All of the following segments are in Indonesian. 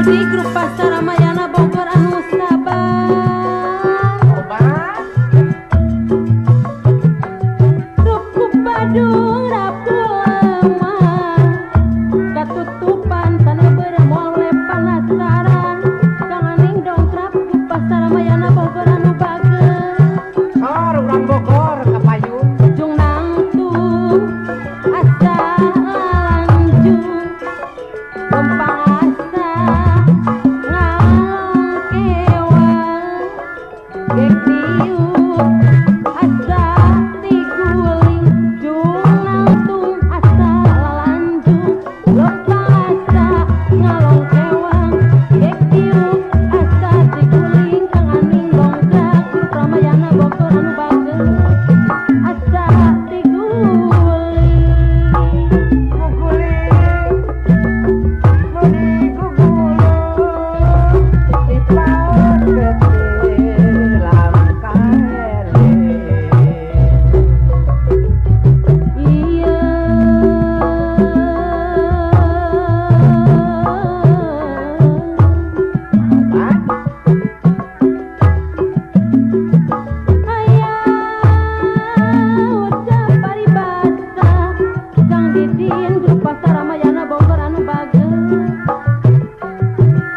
di grup Pasar Ramayana Bogor anu sabar Rukup Badung Rabu lemah katutupan tanah bermole penasaran kangening dongkrak grup Pasar Ramayana Bogor anu bageus sor urang Bogor kapayun ujung nangtung asa lanjung lempang asa ngalong kewang gek diuk asa tiguling jung nangtung asa lanjung lempang asa ngalong kewang gek diuk asa tiguling kangening dongkrak grup Ramayana Bogor anu bageus asa tiguling iya udah paribasa Kang Didin grup Pasar Ramayana Bogor anu bageus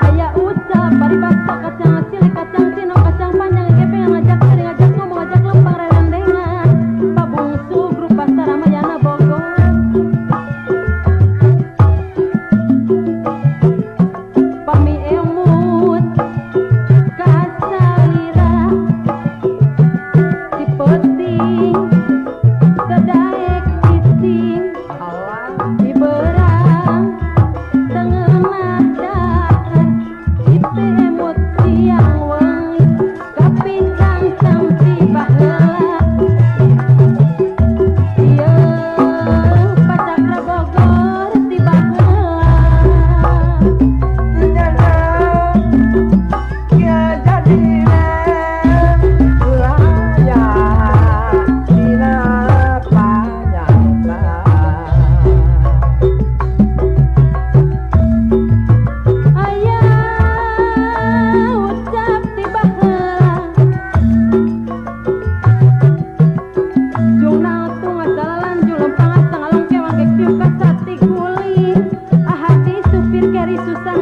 aya ucap paribasa kacang cilik kacang cino kacang panjang ike pengen ngajak sering ngajak ngomong ngajak lempang rerendengan Pak Bungsu grup Pasar Ramayana Bogor Pami emut kasalira dipeting kedaek kising diberang tengenah darat ditemut siang wengi kapincang samsi baheula ieu Pacakra Bogor ti baheula aya ucap ti baheula jung nangtung asa lalanjung lempang asa ngalong kewang gek diuk asa tiguling ahadi supir keri susah